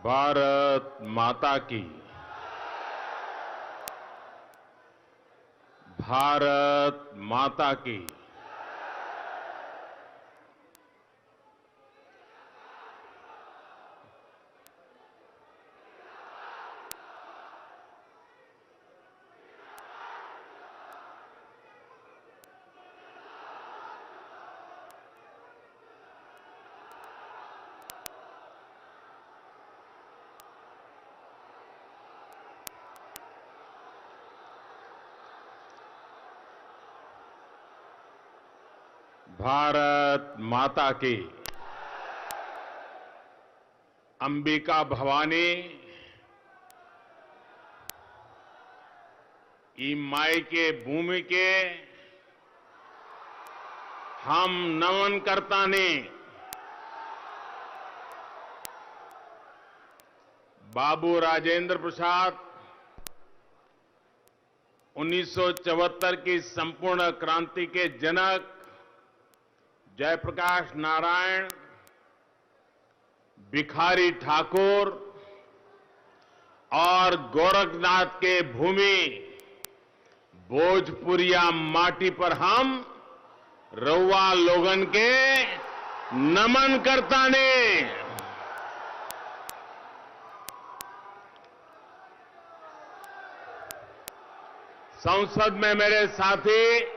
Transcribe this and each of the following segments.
भारत माता की। भारत माता की। भारत माता की। अंबिका भवानी ई माई के भूमि के हम नमन करता ने बाबू राजेंद्र प्रसाद 1974 की संपूर्ण क्रांति के जनक जयप्रकाश नारायण, भिखारी ठाकुर और गोरखनाथ के भूमि भोजपुरिया माटी पर हम रउआ लोगन के नमन करता ने। संसद में मेरे साथी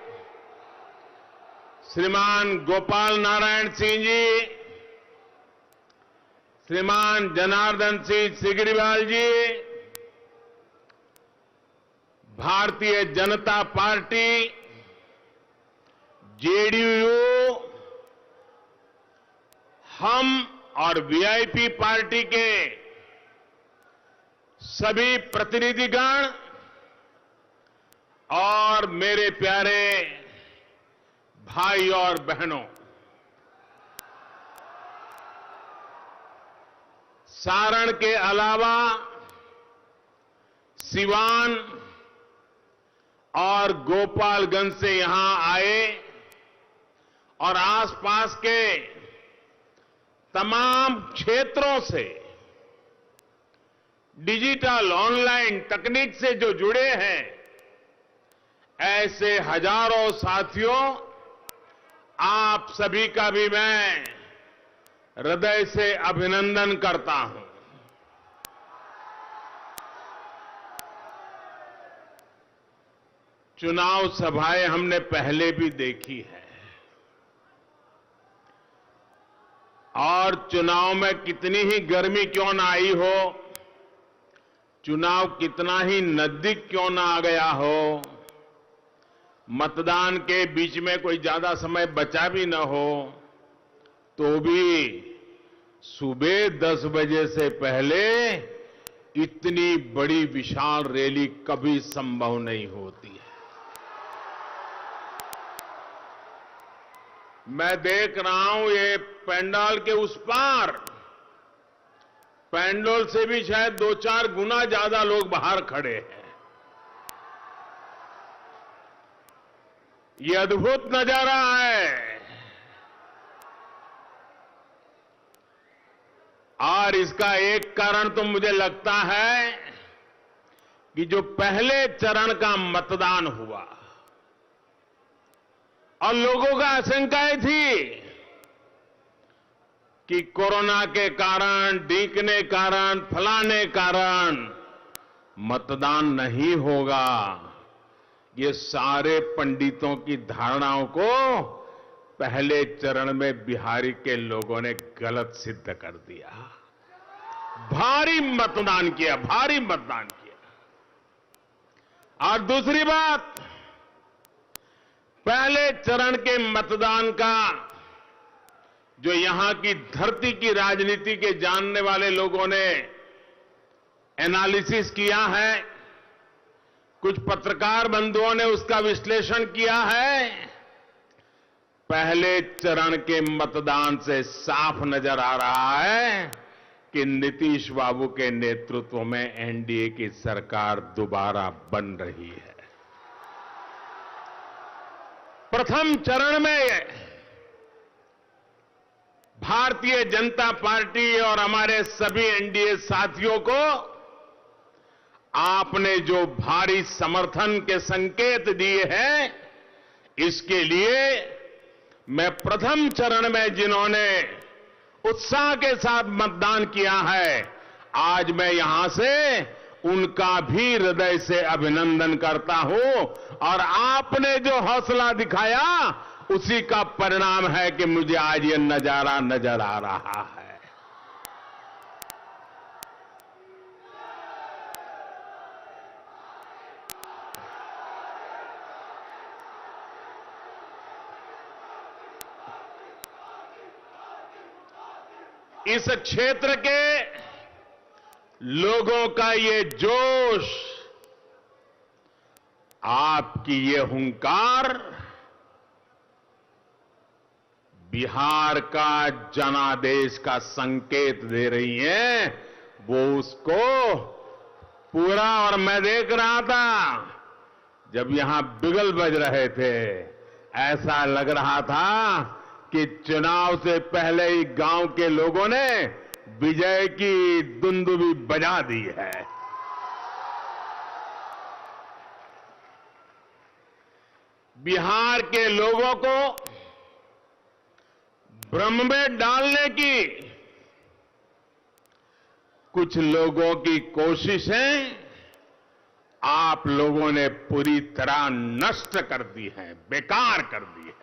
श्रीमान गोपाल नारायण सिंह जी, श्रीमान जनार्दन सिंह सिगरीवाल जी, भारतीय जनता पार्टी जेडीयू, हम और वीआईपी पार्टी के सभी प्रतिनिधिगण और मेरे प्यारे भाई और बहनों, सारण के अलावा सिवान और गोपालगंज से यहां आए और आसपास के तमाम क्षेत्रों से डिजिटल ऑनलाइन तकनीक से जो जुड़े हैं, ऐसे हजारों साथियों, आप सभी का भी मैं हृदय से अभिनंदन करता हूं। चुनाव सभाएं हमने पहले भी देखी है और चुनाव में कितनी ही गर्मी क्यों ना आई हो, चुनाव कितना ही नजदीक क्यों ना आ गया हो, मतदान के बीच में कोई ज्यादा समय बचा भी न हो, तो भी सुबह 10 बजे से पहले इतनी बड़ी विशाल रैली कभी संभव नहीं होती है। मैं देख रहा हूं ये पंडाल के उस पार, पंडाल से भी शायद 2-4 गुना ज्यादा लोग बाहर खड़े हैं। ये अद्भुत नजारा है और इसका एक कारण तो मुझे लगता है कि जो पहले चरण का मतदान हुआ और लोगों का आशंकाएं थी कि कोरोना के कारण, डीकने कारण, फलाने कारण मतदान नहीं होगा, ये सारे पंडितों की धारणाओं को पहले चरण में बिहारी के लोगों ने गलत सिद्ध कर दिया। भारी मतदान किया, भारी मतदान किया। और दूसरी बात, पहले चरण के मतदान का जो यहां की धरती की राजनीति के जानने वाले लोगों ने एनालिसिस किया है, कुछ पत्रकार बंधुओं ने उसका विश्लेषण किया है, पहले चरण के मतदान से साफ नजर आ रहा है कि नीतीश बाबू के नेतृत्व में एनडीए की सरकार दोबारा बन रही है। प्रथम चरण में भारतीय जनता पार्टी और हमारे सभी एनडीए साथियों को आपने जो भारी समर्थन के संकेत दिए हैं, इसके लिए मैं प्रथम चरण में जिन्होंने उत्साह के साथ मतदान किया है, आज मैं यहां से उनका भी हृदय से अभिनंदन करता हूं। और आपने जो हौसला दिखाया, उसी का परिणाम है कि मुझे आज ये नजारा नजर आ रहा है। इस क्षेत्र के लोगों का ये जोश, आपकी ये हुंकार बिहार का जनादेश का संकेत दे रही है। वो उसको पूरा, और मैं देख रहा था जब यहां बिगल बज रहे थे, ऐसा लग रहा था कि चुनाव से पहले ही गांव के लोगों ने विजय की दुंदुभी बजा दी है। बिहार के लोगों को भ्रम में डालने की कुछ लोगों की कोशिशें आप लोगों ने पूरी तरह नष्ट कर दी है, बेकार कर दी है।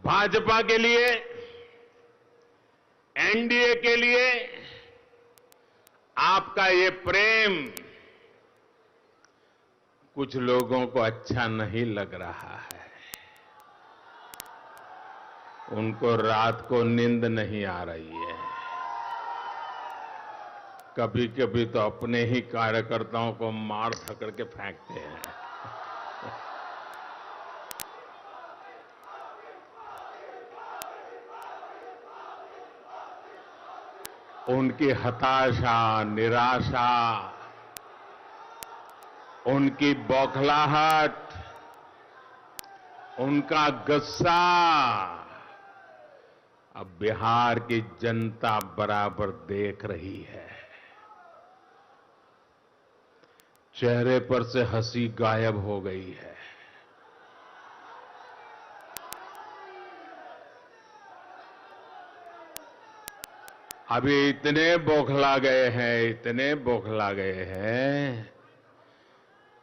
भाजपा के लिए, एनडीए के लिए आपका ये प्रेम कुछ लोगों को अच्छा नहीं लग रहा है। उनको रात को नींद नहीं आ रही है। कभी कभी तो अपने ही कार्यकर्ताओं को मार धकड़ के फेंकते हैं। उनकी हताशा, निराशा, उनकी बौखलाहट, उनका गुस्सा अब बिहार की जनता बराबर देख रही है। चेहरे पर से हंसी गायब हो गई है। अभी इतने बौखला गए हैं, इतने बौखला गए हैं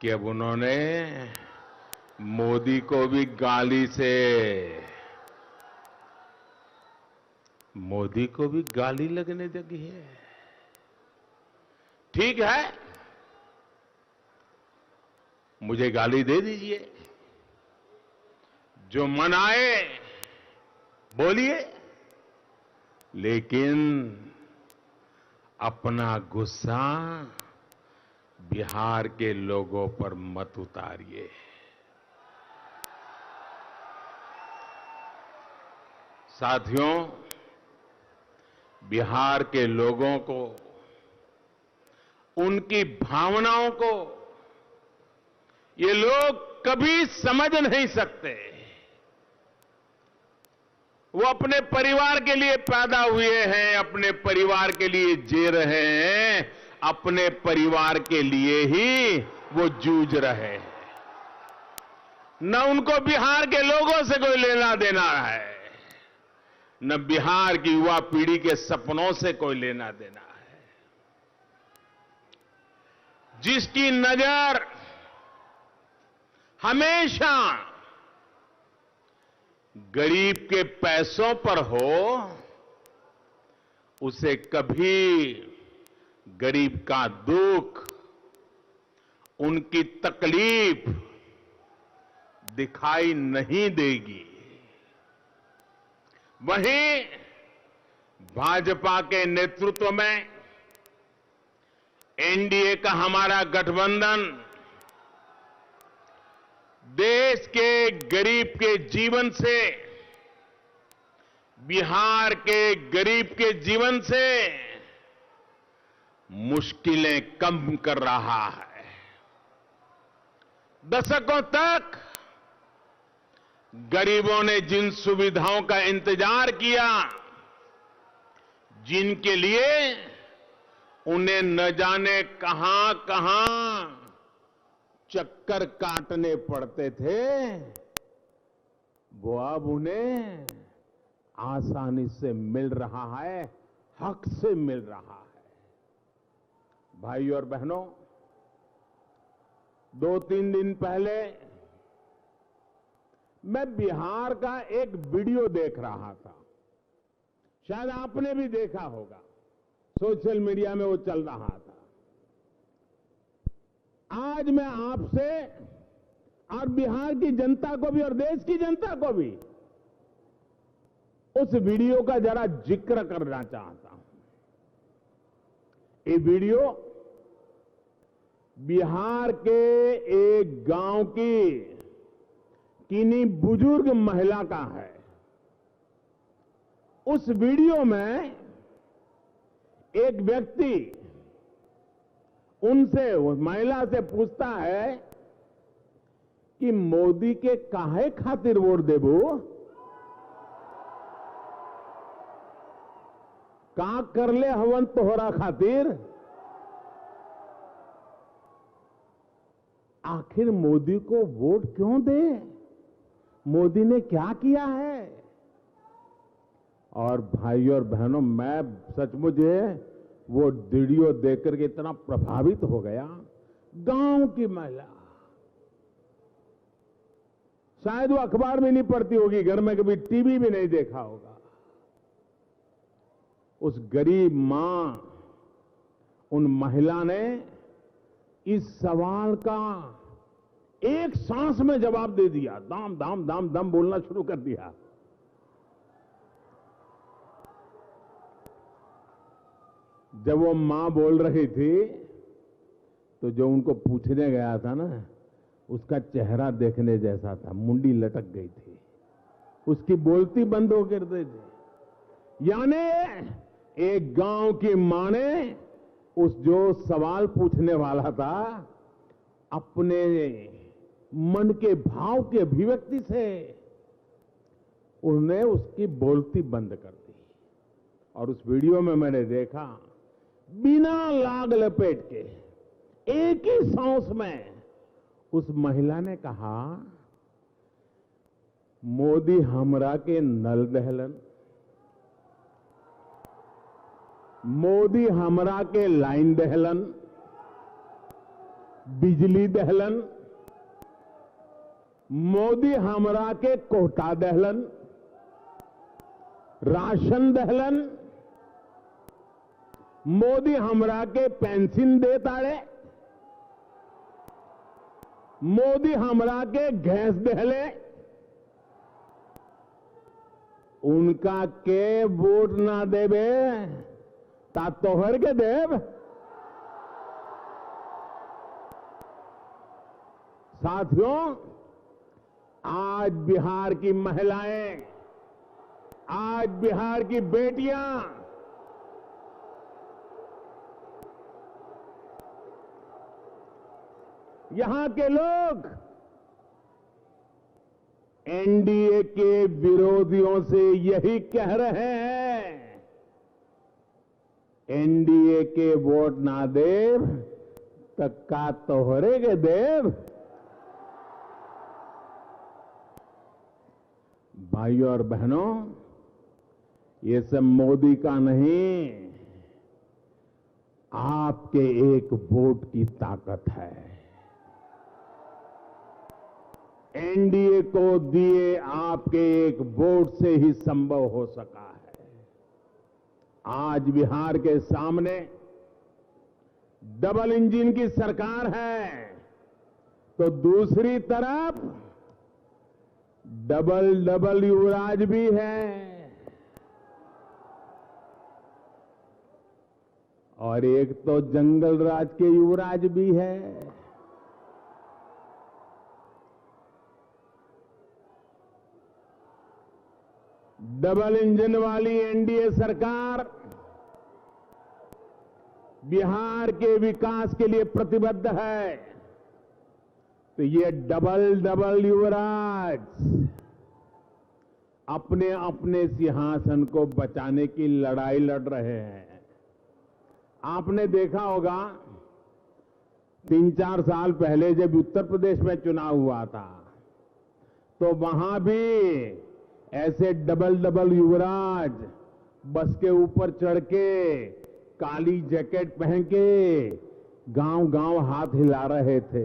कि अब उन्होंने मोदी को भी गाली लगने लगी है। ठीक है, मुझे गाली दे दीजिए, जो मन आए बोलिए, लेकिन अपना गुस्सा बिहार के लोगों पर मत उतारिए। साथियों, बिहार के लोगों को, उनकी भावनाओं को ये लोग कभी समझ नहीं सकते। वो अपने परिवार के लिए पैदा हुए हैं, अपने परिवार के लिए जी रहे हैं, अपने परिवार के लिए ही वो जूझ रहे हैं। न उनको बिहार के लोगों से कोई लेना देना है, न बिहार की युवा पीढ़ी के सपनों से कोई लेना देना है। जिसकी नजर हमेशा गरीब के पैसों पर हो, उसे कभी गरीब का दुख, उनकी तकलीफ दिखाई नहीं देगी। वहीं भाजपा के नेतृत्व में एनडीए का हमारा गठबंधन देश के गरीब के जीवन से, बिहार के गरीब के जीवन से मुश्किलें कम कर रहा है। दशकों तक गरीबों ने जिन सुविधाओं का इंतजार किया, जिनके लिए उन्हें न जाने कहां कहां चक्कर काटने पड़ते थे, वो अब उन्हें आसानी से मिल रहा है, हक से मिल रहा है। भाई और बहनों, 2-3 दिन पहले मैं बिहार का एक वीडियो देख रहा था। शायद आपने भी देखा होगा, सोशल मीडिया में वो चल रहा था। आज मैं आपसे और बिहार की जनता को भी और देश की जनता को भी उस वीडियो का जरा जिक्र करना चाहता हूं। ये वीडियो बिहार के एक गांव की किन्हीं बुजुर्ग महिला का है। उस वीडियो में एक व्यक्ति उस महिला से पूछता है कि मोदी के काहे खातिर वोट देबो, का करले हवन तोहरा खातिर, आखिर मोदी को वोट क्यों दे, मोदी ने क्या किया है। और भाइयों और बहनों, मैं सचमुच वो वीडियो देखकर के इतना प्रभावित हो गया। गांव की महिला, शायद वो अखबार में नहीं पढ़ती होगी, घर में कभी टीवी भी नहीं देखा होगा। उस गरीब मां, उन महिला ने इस सवाल का एक सांस में जवाब दे दिया। दाम दाम दाम दम बोलना शुरू कर दिया। जब वो मां बोल रही थी तो जो उनको पूछने गया था ना, उसका चेहरा देखने जैसा था, मुंडी लटक गई थी, उसकी बोलती बंद हो कर दी थी। यानी एक गांव की मां ने उस जो सवाल पूछने वाला था, अपने मन के भाव की अभिव्यक्ति से उन्हें उसकी बोलती बंद कर दी। और उस वीडियो में मैंने देखा, बिना लाग लपेट के एक ही सांस में उस महिला ने कहा, मोदी हमरा के नल दहलन, मोदी हमरा के लाइन दहलन, बिजली दहलन, मोदी हमरा के कोटा दहलन, राशन दहलन, मोदी हमरा के पेंशन दे ताड़े, मोदी हमरा के गैस दहले, उनका के वोट ना देवे ता तोहर के देव। साथियों, आज बिहार की महिलाएं, आज बिहार की बेटियां यहां के लोग एनडीए के विरोधियों से यही कह रहे हैं, एनडीए के वोट ना देव तक्का तोहरे के देव। भाइयों और बहनों, ये सब मोदी का नहीं, आपके एक वोट की ताकत है। एनडीए को दिए आपके एक वोट से ही संभव हो सका है। आज बिहार के सामने डबल इंजन की सरकार है, तो दूसरी तरफ डबल युवराज भी है, और एक तो जंगल राज के युवराज भी है। डबल इंजन वाली एनडीए सरकार बिहार के विकास के लिए प्रतिबद्ध है, तो ये डबल युवराज अपने अपने सिंहासन को बचाने की लड़ाई लड़ रहे हैं। आपने देखा होगा 3-4 साल पहले जब उत्तर प्रदेश में चुनाव हुआ था तो वहां भी ऐसे डबल डबल युवराज बस के ऊपर चढ़ के काली जैकेट पहन के गांव गांव हाथ हिला रहे थे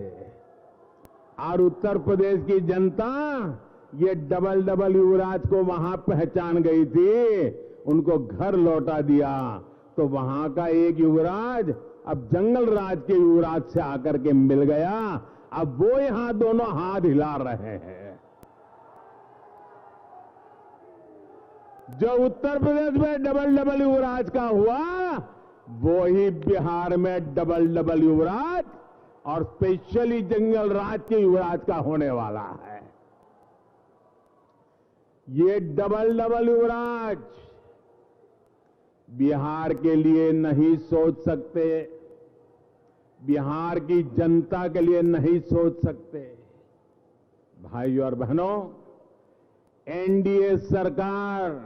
और उत्तर प्रदेश की जनता ये डबल डबल युवराज को वहां पहचान गई थी, उनको घर लौटा दिया। तो वहां का एक युवराज अब जंगल राज के युवराज से आकर के मिल गया, अब वो यहां दोनों हाथ हिला रहे हैं। जो उत्तर प्रदेश में डबल डबल युवराज का हुआ वो ही बिहार में डबल डबल युवराज और स्पेशली जंगल राज के युवराज का होने वाला है। ये डबल डबल युवराज बिहार के लिए नहीं सोच सकते, बिहार की जनता के लिए नहीं सोच सकते। भाइयों और बहनों, एनडीए सरकार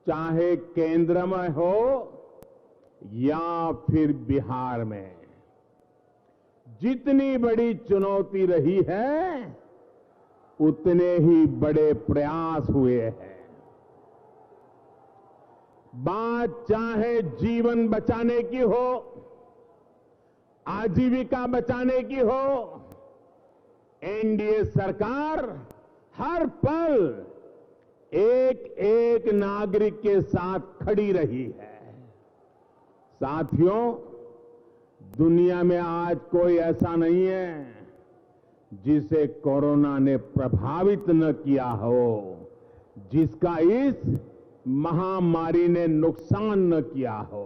चाहे केंद्र में हो या फिर बिहार में, जितनी बड़ी चुनौती रही है उतने ही बड़े प्रयास हुए हैं। बात चाहे जीवन बचाने की हो, आजीविका बचाने की हो, एनडीए सरकार हर पल एक एक नागरिक के साथ खड़ी रही है। साथियों, दुनिया में आज कोई ऐसा नहीं है जिसे कोरोना ने प्रभावित न किया हो, जिसका इस महामारी ने नुकसान न किया हो।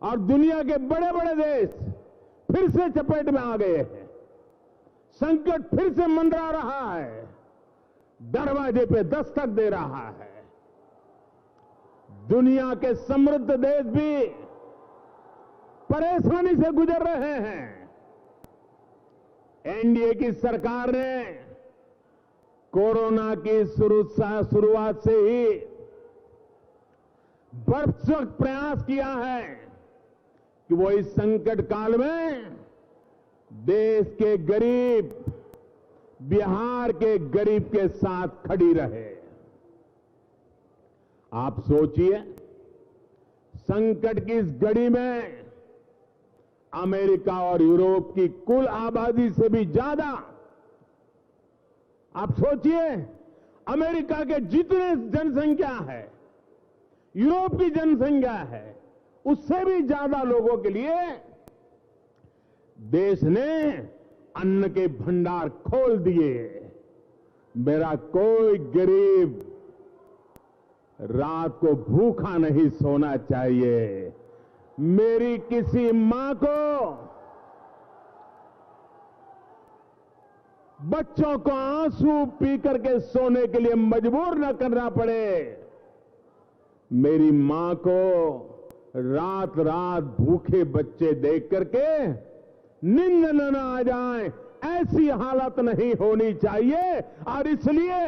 और दुनिया के बड़े बड़े देश फिर से चपेट में आ गए हैं, संकट फिर से मंडरा रहा है, दरवाजे पे दस्तक दे रहा है। दुनिया के समृद्ध देश भी परेशानी से गुजर रहे हैं। एनडीए की सरकार ने कोरोना की शुरुआत से ही भरसक प्रयास किया है कि वो इस संकट काल में देश के गरीब, बिहार के गरीब के साथ खड़ी रहे। आप सोचिए, संकट की इस घड़ी में अमेरिका और यूरोप की कुल आबादी से भी ज्यादा, आप सोचिए अमेरिका के जितने जनसंख्या है, यूरोप की जनसंख्या है, उससे भी ज्यादा लोगों के लिए देश ने अन्न के भंडार खोल दिए। मेरा कोई गरीब रात को भूखा नहीं सोना चाहिए। मेरी किसी मां को बच्चों को आंसू पी करके सोने के लिए मजबूर न करना पड़े। मेरी मां को रात रात भूखे बच्चे देख करके नींद न आ जाए, ऐसी हालत नहीं होनी चाहिए। और इसलिए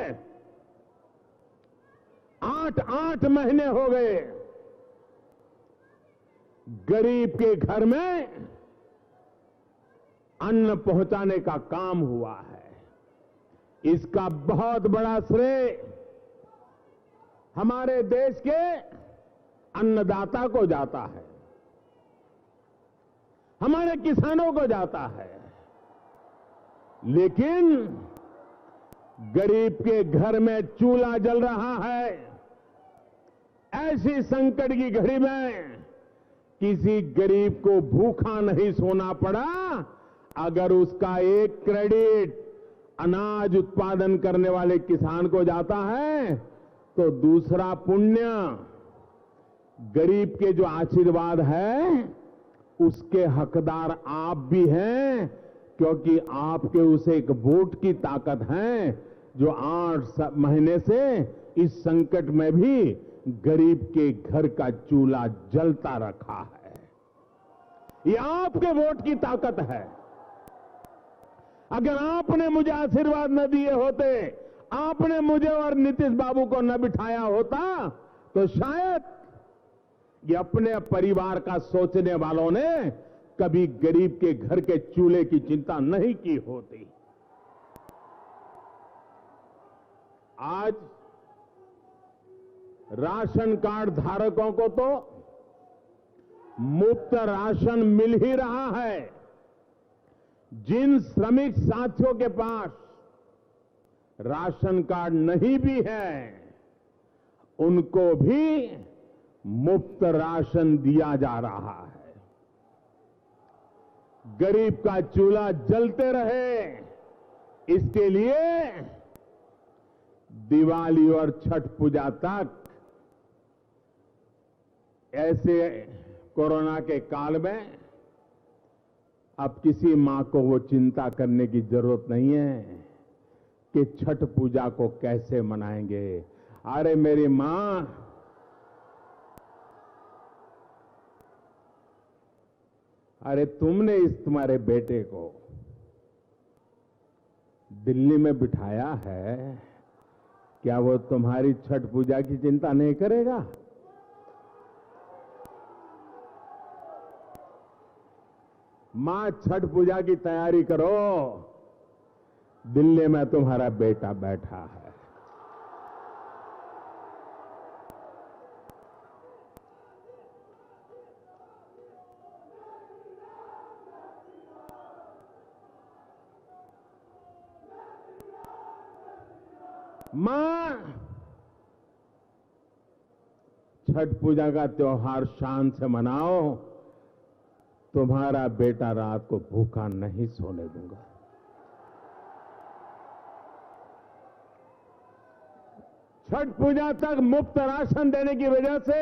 8 महीने हो गए गरीब के घर में अन्न पहुंचाने का काम हुआ है। इसका बहुत बड़ा श्रेय हमारे देश के अन्नदाता को जाता है, हमारे किसानों को जाता है। लेकिन गरीब के घर में चूल्हा जल रहा है, ऐसी संकट की घड़ी में किसी गरीब को भूखा नहीं सोना पड़ा। अगर उसका एक क्रेडिट अनाज उत्पादन करने वाले किसान को जाता है तो दूसरा पुण्य गरीब के जो आशीर्वाद है उसके हकदार आप भी हैं, क्योंकि आपके उस एक वोट की ताकत है जो 8 महीने से इस संकट में भी गरीब के घर का चूल्हा जलता रखा है। ये आपके वोट की ताकत है। अगर आपने मुझे आशीर्वाद न दिए होते, आपने मुझे और नीतीश बाबू को न बिठाया होता तो शायद ये अपने परिवार का सोचने वालों ने कभी गरीब के घर के चूल्हे की चिंता नहीं की होती। आज राशन कार्ड धारकों को तो मुफ्त राशन मिल ही रहा है। जिन श्रमिक साथियों के पास राशन कार्ड नहीं भी है, उनको भी मुफ्त राशन दिया जा रहा है। गरीब का चूल्हा जलते रहे, इसके लिए दिवाली और छठ पूजा तक ऐसे कोरोना के काल में अब किसी मां को वो चिंता करने की जरूरत नहीं है कि छठ पूजा को कैसे मनाएंगे। अरे मेरी मां, अरे तुमने तुम्हारे बेटे को दिल्ली में बिठाया है, क्या वो तुम्हारी छठ पूजा की चिंता नहीं करेगा? मां, छठ पूजा की तैयारी करो, दिल्ली में तुम्हारा बेटा बैठा है। मां, छठ पूजा का त्योहार शान से मनाओ, तुम्हारा बेटा रात को भूखा नहीं सोने दूंगा। छठ पूजा तक मुफ्त राशन देने की वजह से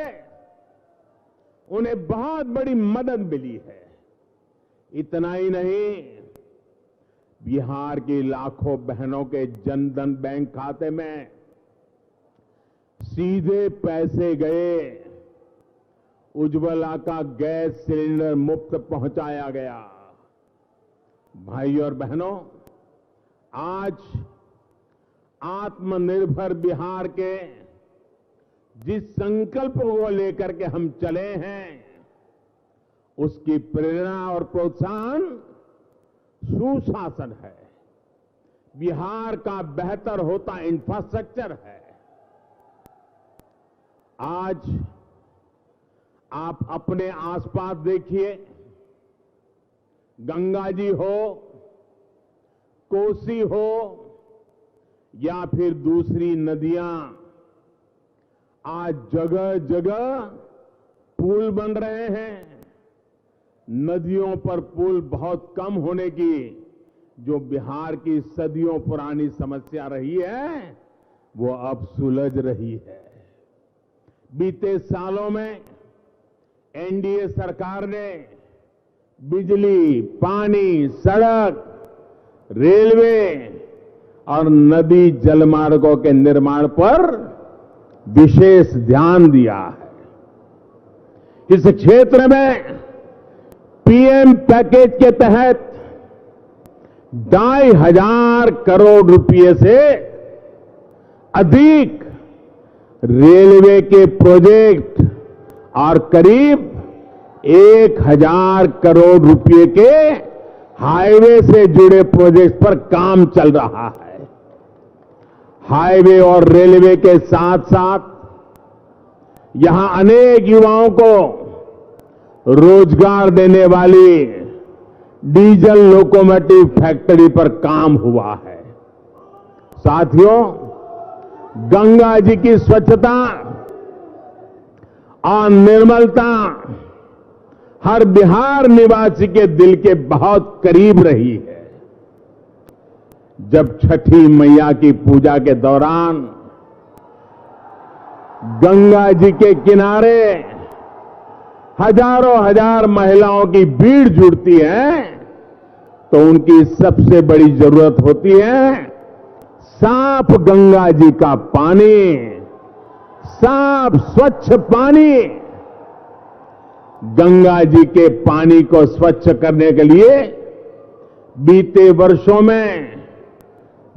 उन्हें बहुत बड़ी मदद मिली है। इतना ही नहीं, बिहार की लाखों बहनों के जनधन बैंक खाते में सीधे पैसे गए, उज्ज्वला का गैस सिलेंडर मुफ्त पहुंचाया गया। भाई और बहनों, आज आत्मनिर्भर बिहार के जिस संकल्प को लेकर के हम चले हैं, उसकी प्रेरणा और प्रोत्साहन सुशासन है, बिहार का बेहतर होता इंफ्रास्ट्रक्चर है। आज आप अपने आसपास देखिए, गंगा जी हो, कोसी हो या फिर दूसरी नदियां, आज जगह जगह पुल बन रहे हैं। नदियों पर पुल बहुत कम होने की जो बिहार की सदियों पुरानी समस्या रही है, वो अब सुलझ रही है। बीते सालों में एनडीए सरकार ने बिजली, पानी, सड़क, रेलवे और नदी जलमार्गों के निर्माण पर विशेष ध्यान दिया है। इस क्षेत्र में पीएम पैकेज के तहत 2,500 करोड़ रुपए से अधिक रेलवे के प्रोजेक्ट और करीब 1,000 करोड़ रुपए के हाईवे से जुड़े प्रोजेक्ट पर काम चल रहा है। हाईवे और रेलवे के साथ साथ यहां अनेक युवाओं को रोजगार देने वाली डीजल लोकोमोटिव फैक्ट्री पर काम हुआ है। साथियों, गंगा जी की स्वच्छता और निर्मलता हर बिहार निवासी के दिल के बहुत करीब रही है। जब छठी मैया की पूजा के दौरान गंगा जी के किनारे हजारों हजार महिलाओं की भीड़ जुड़ती है, तो उनकी सबसे बड़ी जरूरत होती है साफ गंगा जी का पानी, साफ स्वच्छ पानी। गंगा जी के पानी को स्वच्छ करने के लिए बीते वर्षों में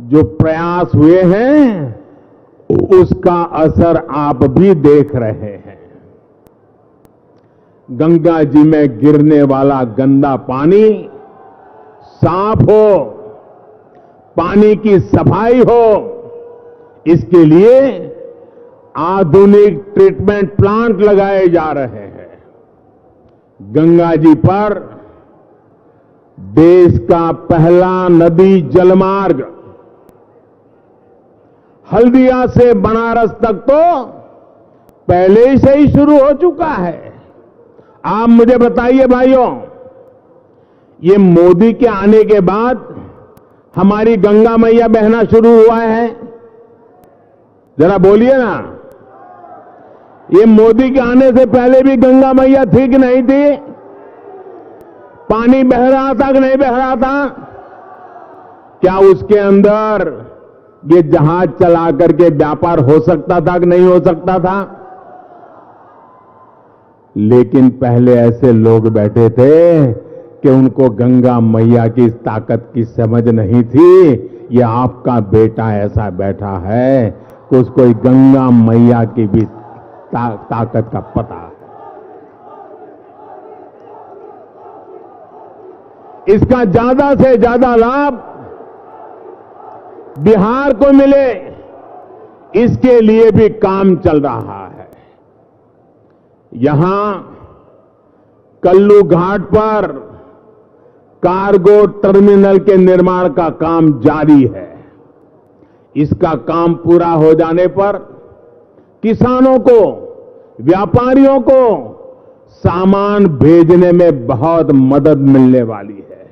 जो प्रयास हुए हैं उसका असर आप भी देख रहे हैं। गंगा जी में गिरने वाला गंदा पानी साफ हो, पानी की सफाई हो, इसके लिए आधुनिक ट्रीटमेंट प्लांट लगाए जा रहे हैं। गंगा जी पर देश का पहला नदी जलमार्ग हल्दिया से बनारस तक तो पहले से ही शुरू हो चुका है। आप मुझे बताइए भाइयों, ये मोदी के आने के बाद हमारी गंगा मैया बहना शुरू हुआ है? जरा बोलिए ना। ये मोदी के आने से पहले भी गंगा मैया थी कि नहीं थी? पानी बह रहा था कि नहीं बह रहा था? क्या उसके अंदर ये जहाज चला करके व्यापार हो सकता था कि नहीं हो सकता था? लेकिन पहले ऐसे लोग बैठे थे कि उनको गंगा मैया की इस ताकत की समझ नहीं थी। ये आपका बेटा ऐसा बैठा है कि उसको गंगा मैया की भी ताकत का पता है। इसका ज्यादा से ज्यादा लाभ बिहार को मिले, इसके लिए भी काम चल रहा है। यहां कल्लू घाट पर कार्गो टर्मिनल के निर्माण का काम जारी है। इसका काम पूरा हो जाने पर किसानों को, व्यापारियों को सामान भेजने में बहुत मदद मिलने वाली है।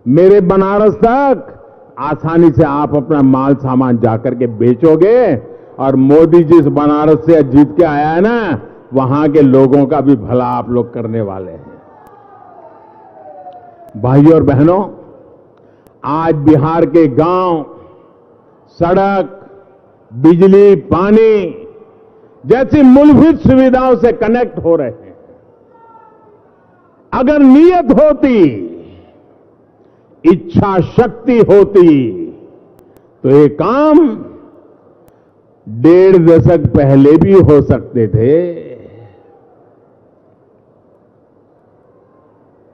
मेरे बनारस तक आसानी से आप अपना माल सामान जाकर के बेचोगे और मोदी जी इस बनारस से जीत के आया है ना, वहां के लोगों का भी भला आप लोग करने वाले हैं। भाइयों और बहनों, आज बिहार के गांव सड़क, बिजली, पानी जैसी मूलभूत सुविधाओं से कनेक्ट हो रहे हैं। अगर नीयत होती, इच्छा शक्ति होती तो ये काम 1.5 दशक पहले भी हो सकते थे।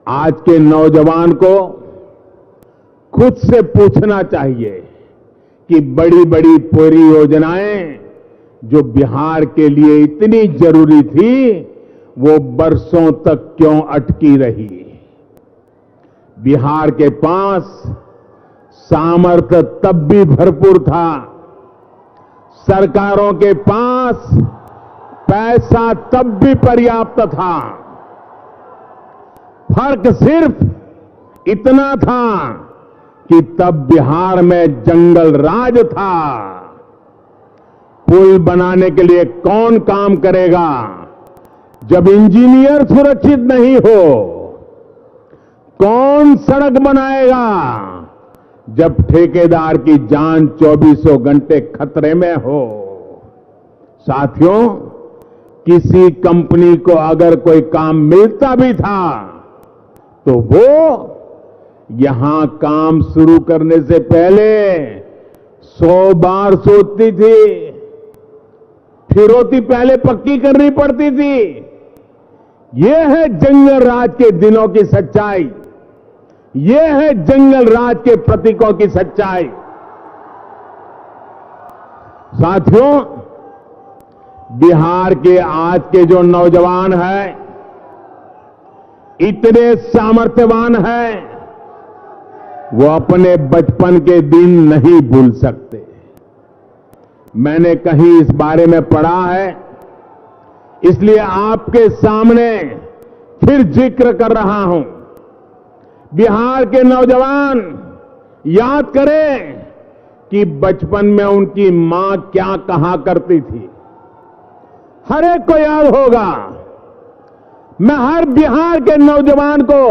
आज के नौजवान को खुद से पूछना चाहिए कि बड़ी बड़ी परियोजनाएं जो बिहार के लिए इतनी जरूरी थी, वो बरसों तक क्यों अटकी रही? बिहार के पास सामर्थ्य तब भी भरपूर था, सरकारों के पास पैसा तब भी पर्याप्त था। फर्क सिर्फ इतना था कि तब बिहार में जंगल राज था। पुल बनाने के लिए कौन काम करेगा जब इंजीनियर सुरक्षित नहीं हो? कौन सड़क बनाएगा जब ठेकेदार की जान 24 घंटे खतरे में हो? साथियों, किसी कंपनी को अगर कोई काम मिलता भी था तो वो यहां काम शुरू करने से पहले 100 बार सोचती थी, फिरौती पहले पक्की करनी पड़ती थी। ये है जंगल राज के दिनों की सच्चाई, ये है जंगल राज के प्रतीकों की सच्चाई। साथियों, बिहार के आज के जो नौजवान हैं, इतने सामर्थ्यवान हैं, वो अपने बचपन के दिन नहीं भूल सकते। मैंने कहीं इस बारे में पढ़ा है, इसलिए आपके सामने फिर जिक्र कर रहा हूं। बिहार के नौजवान याद करें कि बचपन में उनकी मां क्या कहा करती थी। हर एक को याद होगा। मैं हर बिहार के नौजवान को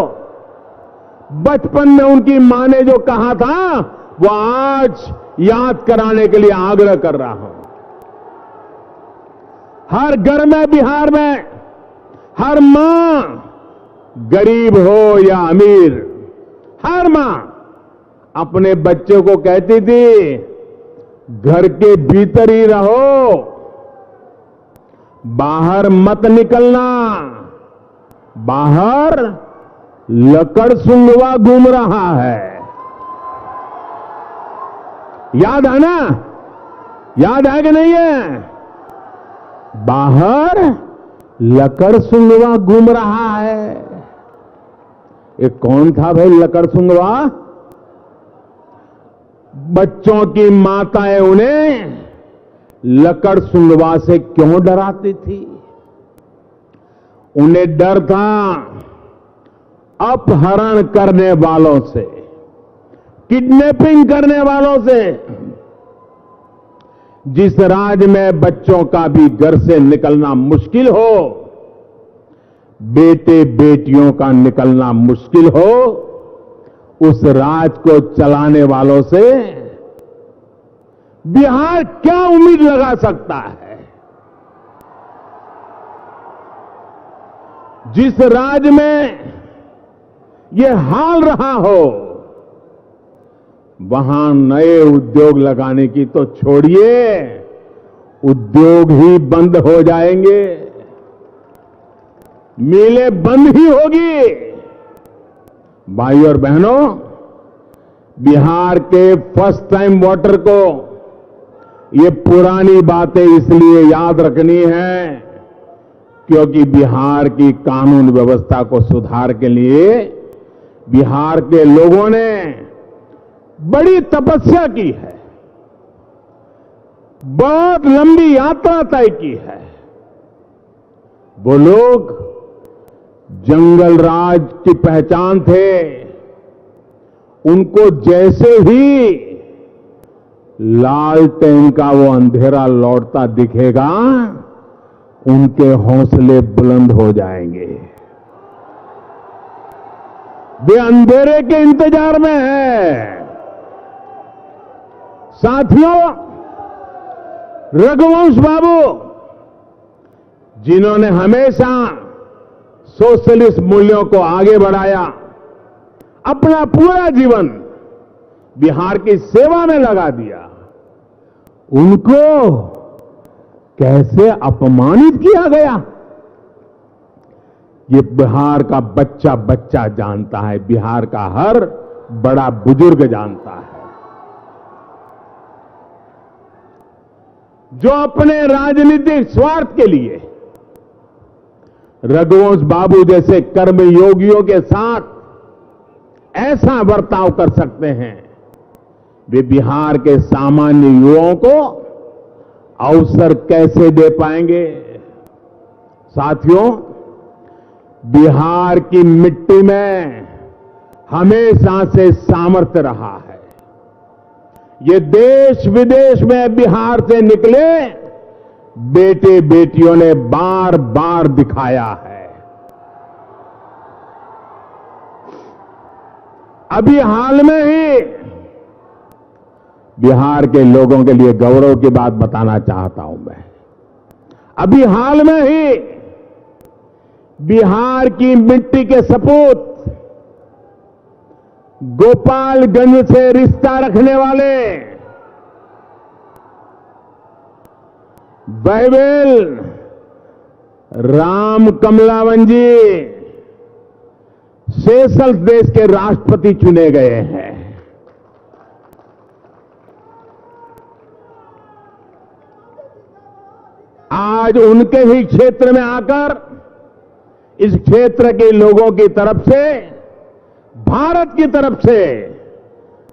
बचपन में उनकी मां ने जो कहा था, वो आज याद कराने के लिए आग्रह कर रहा हूं। हर घर में बिहार में हर मां, गरीब हो या अमीर, हर मां अपने बच्चों को कहती थी, घर के भीतर ही रहो, बाहर मत निकलना, बाहर लकड़ सुंगवा घूम रहा है। याद है ना? याद है कि नहीं है? बाहर लकड़ सुंगवा घूम रहा है। ये कौन था भाई लकड़ सुंगवा? बच्चों की माताएं उन्हें लकड़ सुंगवा से क्यों डराती थी? उन्हें डर था अपहरण करने वालों से, किडनैपिंग करने वालों से। जिस राज्य में बच्चों का भी घर से निकलना मुश्किल हो, बेटे बेटियों का निकलना मुश्किल हो, उस राज को चलाने वालों से बिहार क्या उम्मीद लगा सकता है? जिस राज्य में यह हाल रहा हो, वहां नए उद्योग लगाने की तो छोड़िए, उद्योग ही बंद हो जाएंगे, मिलें बंद ही होगी। भाई और बहनों, बिहार के फर्स्ट टाइम वोटर को ये पुरानी बातें इसलिए याद रखनी है क्योंकि बिहार की कानून व्यवस्था को सुधार के लिए बिहार के लोगों ने बड़ी तपस्या की है, बहुत लंबी यात्रा तय की है। वो लोग जंगल राज की पहचान थे, उनको जैसे ही लालटेन का वो अंधेरा लौटता दिखेगा, उनके हौसले बुलंद हो जाएंगे। वे अंधेरे के इंतजार में हैं। साथियों, रघुवंश बाबू, जिन्होंने हमेशा सोशलिस्ट मूल्यों को आगे बढ़ाया, अपना पूरा जीवन बिहार की सेवा में लगा दिया, उनको कैसे अपमानित किया गया? ये बिहार का बच्चा बच्चा जानता है, बिहार का हर बड़ा बुजुर्ग जानता है। जो अपने राजनीतिक स्वार्थ के लिए रघुवंश बाबू जैसे कर्मयोगियों के साथ ऐसा बर्ताव कर सकते हैं, वे बिहार के सामान्य युवाओं को अवसर कैसे दे पाएंगे? साथियों, बिहार की मिट्टी में हमेशा से सामर्थ्य रहा है। ये देश विदेश में बिहार से निकले बेटे बेटियों ने बार बार दिखाया है। अभी हाल में ही बिहार के लोगों के लिए गौरव की बात बताना चाहता हूं मैं। अभी हाल में ही बिहार की मिट्टी के सपूत, गोपालगंज से रिश्ता रखने वाले बहवेल राम कमलावन जी सेशल्स देश के राष्ट्रपति चुने गए हैं। आज उनके ही क्षेत्र में आकर इस क्षेत्र के लोगों की तरफ से, भारत की तरफ से,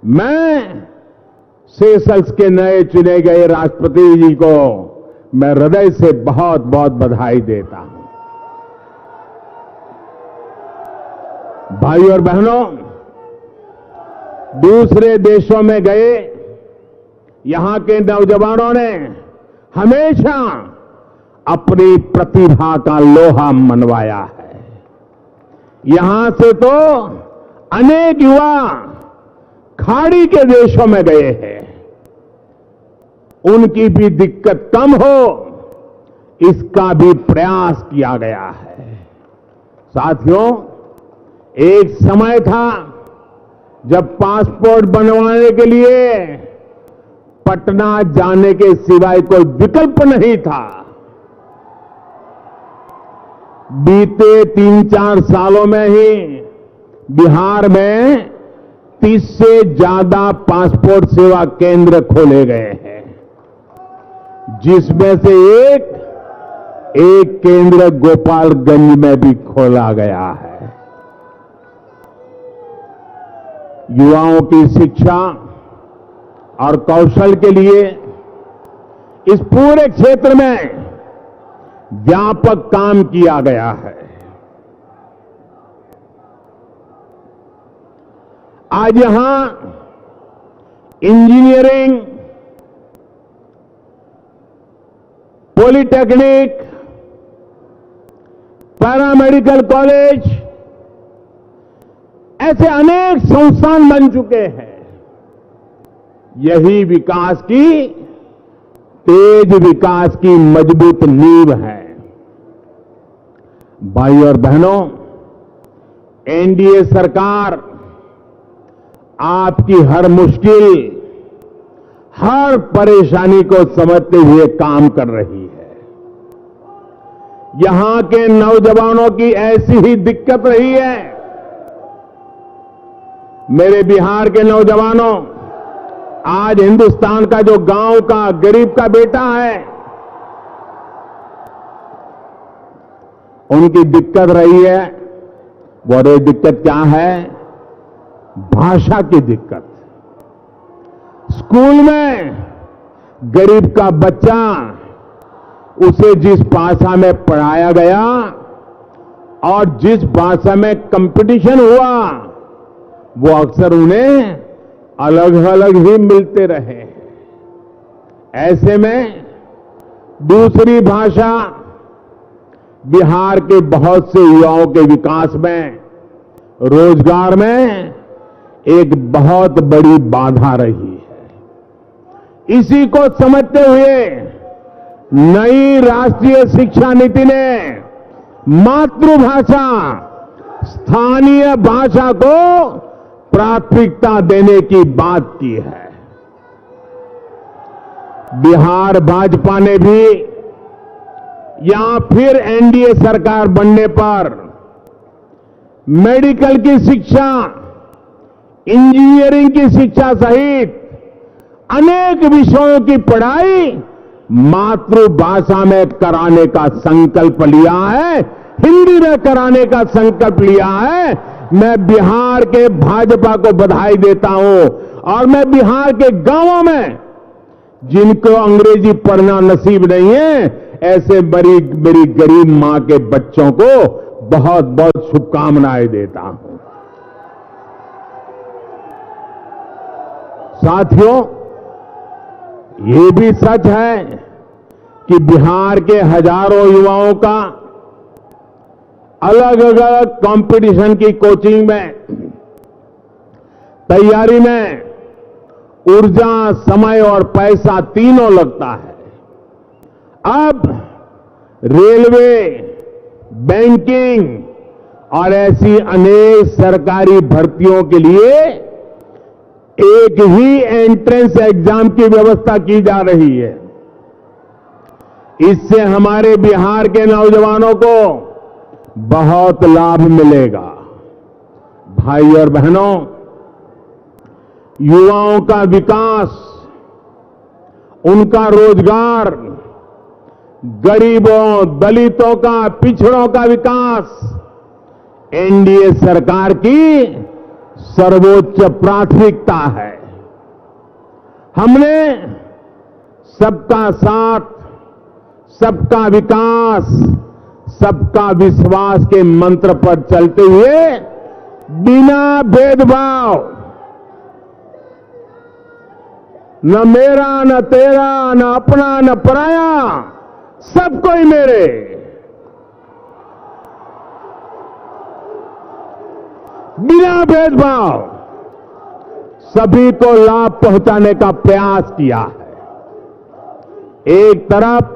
मैं सेशल्स के नए चुने गए राष्ट्रपति जी को मैं हृदय से बहुत बहुत बधाई देता हूं। भाई और बहनों, दूसरे देशों में गए यहां के नौजवानों ने हमेशा अपनी प्रतिभा का लोहा मनवाया है। यहां से तो अनेक युवा खाड़ी के देशों में गए हैं। उनकी भी दिक्कत कम हो, इसका भी प्रयास किया गया है। साथियों, एक समय था जब पासपोर्ट बनवाने के लिए पटना जाने के सिवाय कोई विकल्प नहीं था, बीते 3-4 सालों में ही बिहार में 30 से ज्यादा पासपोर्ट सेवा केंद्र खोले गए हैं, जिसमें से एक केंद्र गोपालगंज में भी खोला गया है। युवाओं की शिक्षा और कौशल के लिए इस पूरे क्षेत्र में व्यापक काम किया गया है। आज यहां इंजीनियरिंग, पॉलिटेक्निक, पैरामेडिकल कॉलेज, ऐसे अनेक संस्थान बन चुके हैं। यही विकास की, तेज विकास की मजबूत नींव है। भाई और बहनों, एनडीए सरकार आपकी हर मुश्किल, हर परेशानी को समझते हुए काम कर रही है। यहां के नौजवानों की ऐसी ही दिक्कत रही है। मेरे बिहार के नौजवानों, आज हिंदुस्तान का जो गांव का गरीब का बेटा है, उनकी दिक्कत रही है। वो दिक्कत क्या है? भाषा की दिक्कत। स्कूल में गरीब का बच्चा, उसे जिस भाषा में पढ़ाया गया और जिस भाषा में कंपटीशन हुआ, वो अक्सर उन्हें अलग अलग ही मिलते रहे। ऐसे में दूसरी भाषा बिहार के बहुत से युवाओं के विकास में, रोजगार में एक बहुत बड़ी बाधा रही है। इसी को समझते हुए नई राष्ट्रीय शिक्षा नीति ने मातृभाषा, स्थानीय भाषा को प्राथमिकता देने की बात की है। बिहार भाजपा ने भी या फिर एनडीए सरकार बनने पर मेडिकल की शिक्षा, इंजीनियरिंग की शिक्षा सहित अनेक विषयों की पढ़ाई मातृभाषा में कराने का संकल्प लिया है, हिंदी में कराने का संकल्प लिया है। मैं बिहार के भाजपा को बधाई देता हूं और मैं बिहार के गांवों में जिनको अंग्रेजी पढ़ना नसीब नहीं है, ऐसे मेरी गरीब मां के बच्चों को बहुत बहुत शुभकामनाएं देता हूं। साथियों, ये भी सच है कि बिहार के हजारों युवाओं का अलग अलग कंपटीशन की कोचिंग में, तैयारी में ऊर्जा, समय और पैसा तीनों लगता है। अब रेलवे, बैंकिंग और ऐसी अनेक सरकारी भर्तियों के लिए एक ही एंट्रेंस एग्जाम की व्यवस्था की जा रही है। इससे हमारे बिहार के नौजवानों को बहुत लाभ मिलेगा। भाई और बहनों, युवाओं का विकास, उनका रोजगार, गरीबों, दलितों का, पिछड़ों का विकास एनडीए सरकार की सर्वोच्च प्राथमिकता है। हमने सबका साथ, सबका विकास, सबका विश्वास के मंत्र पर चलते हुए बिना भेदभाव, न मेरा न तेरा, न अपना न पराया, सबको ही मेरे, बिना भेदभाव सभी को लाभ पहुंचाने का प्रयास किया है। एक तरफ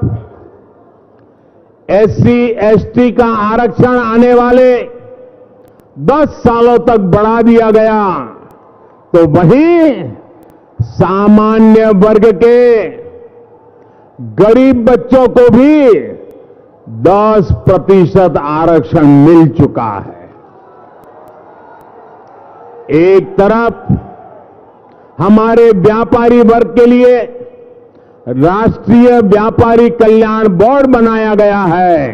एससी एसटी का आरक्षण आने वाले 10 सालों तक बढ़ा दिया गया, तो वहीं सामान्य वर्ग के गरीब बच्चों को भी 10% आरक्षण मिल चुका है। एक तरफ हमारे व्यापारी वर्ग के लिए राष्ट्रीय व्यापारी कल्याण बोर्ड बनाया गया है,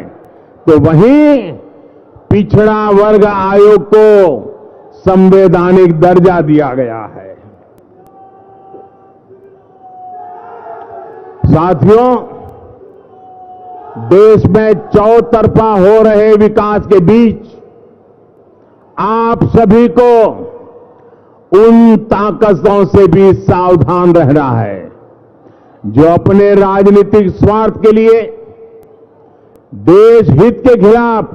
तो वहीं पिछड़ा वर्ग आयोग को संवैधानिक दर्जा दिया गया है। साथियों, देश में चौतरफा हो रहे विकास के बीच आप सभी को उन ताकतों से भी सावधान रहना है जो अपने राजनीतिक स्वार्थ के लिए देश हित के खिलाफ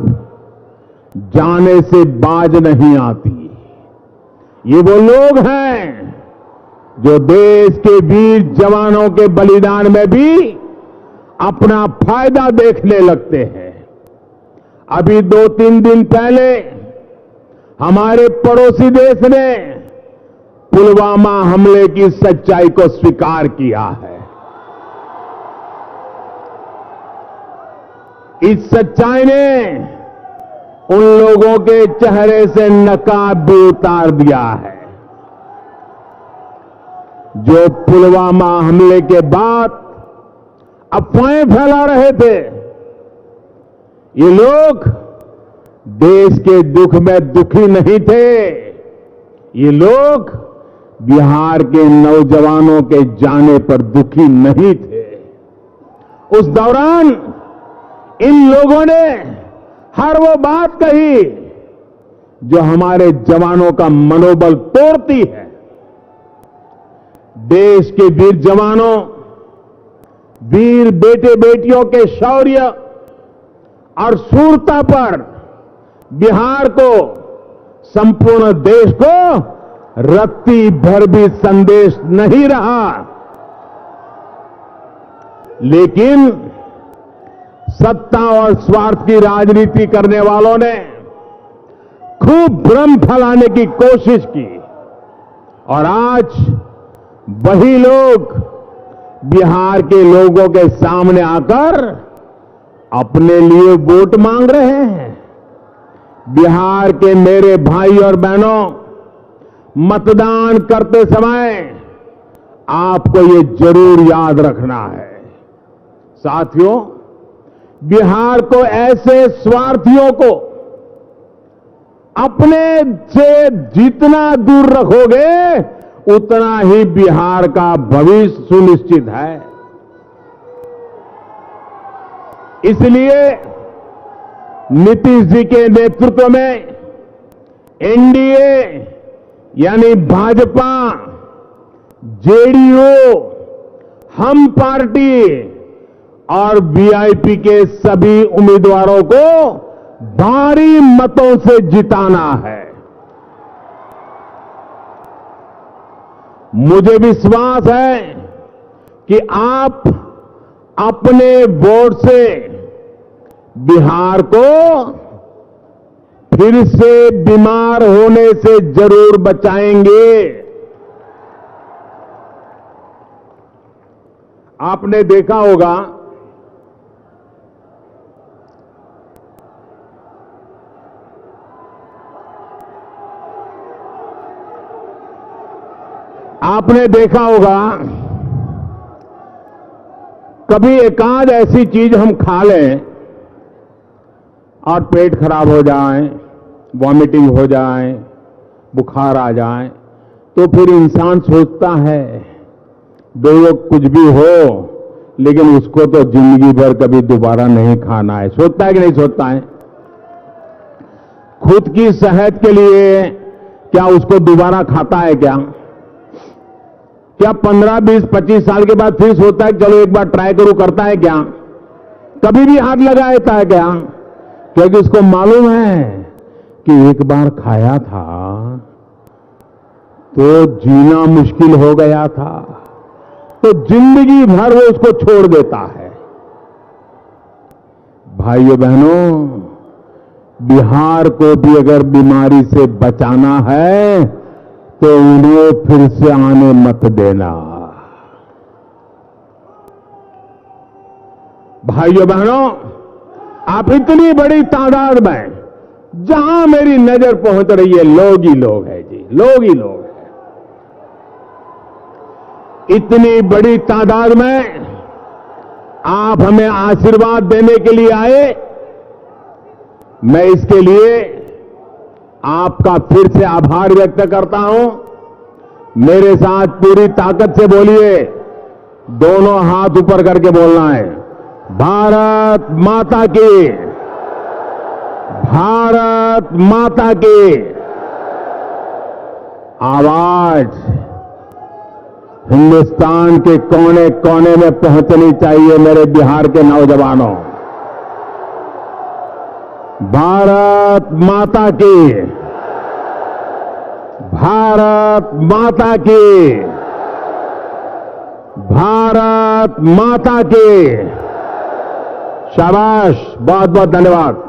जाने से बाज नहीं आती। ये वो लोग हैं जो देश के वीर जवानों के बलिदान में भी अपना फायदा देखने लगते हैं। अभी 2-3 दिन पहले हमारे पड़ोसी देश ने पुलवामा हमले की सच्चाई को स्वीकार किया है। इस सच्चाई ने उन लोगों के चेहरे से नकाब भी उतार दिया है जो पुलवामा हमले के बाद अफवाहें फैला रहे थे। ये लोग देश के दुख में दुखी नहीं थे। ये लोग बिहार के नौजवानों के जाने पर दुखी नहीं थे। उस दौरान इन लोगों ने हर वो बात कही जो हमारे जवानों का मनोबल तोड़ती है। देश के वीर जवानों, वीर बेटे बेटियों के शौर्य और शूरता पर बिहार को, संपूर्ण देश को रत्ती भर भी संदेश नहीं रहा। लेकिन सत्ता और स्वार्थ की राजनीति करने वालों ने खूब भ्रम फैलाने की कोशिश की और आज वही लोग बिहार के लोगों के सामने आकर अपने लिए वोट मांग रहे हैं। बिहार के मेरे भाई और बहनों, मतदान करते समय आपको ये जरूर याद रखना है। साथियों, बिहार को ऐसे स्वार्थियों को अपने से जितना दूर रखोगे उतना ही बिहार का भविष्य सुनिश्चित है। इसलिए नीतीश जी के नेतृत्व में एनडीए यानी भाजपा, जेडीयू, हम पार्टी और वीआईपी के सभी उम्मीदवारों को भारी मतों से जिताना है। मुझे विश्वास है कि आप अपने वोट से बिहार को फिर से बीमार होने से जरूर बचाएंगे। आपने देखा होगा कभी एकाध ऐसी चीज हम खा लें और पेट खराब हो जाए, वॉमिटिंग हो जाए, बुखार आ जाए, तो फिर इंसान सोचता है बेवकूफ कुछ भी हो लेकिन उसको तो जिंदगी भर कभी दोबारा नहीं खाना है। सोचता है कि नहीं सोचता है? खुद की सेहत के लिए क्या उसको दोबारा खाता है क्या? क्या 15, 20, 25 साल के बाद फिर सोचता है चलो एक बार ट्राई करूं, करता है क्या? कभी भी हाथ लगाता है क्या? क्योंकि उसको मालूम है कि एक बार खाया था तो जीना मुश्किल हो गया था, तो जिंदगी भर वो उसको छोड़ देता है। भाइयों बहनों, बिहार को भी अगर बीमारी से बचाना है तो उन्हें फिर से आने मत देना। भाइयों बहनों, आप इतनी बड़ी तादाद में, जहां मेरी नजर पहुंच रही है, लोग ही लोग हैं जी, लोग ही लोग हैं। इतनी बड़ी तादाद में आप हमें आशीर्वाद देने के लिए आए, मैं इसके लिए आपका फिर से आभार व्यक्त करता हूं। मेरे साथ पूरी ताकत से बोलिए, दोनों हाथ ऊपर करके बोलना है, भारत माता की, भारत माता की। आवाज हिंदुस्तान के कोने कोने में पहुंचनी चाहिए मेरे बिहार के नौजवानों। भारत माता की, भारत माता की, भारत माता की। शाबाश, बहुत बहुत धन्यवाद।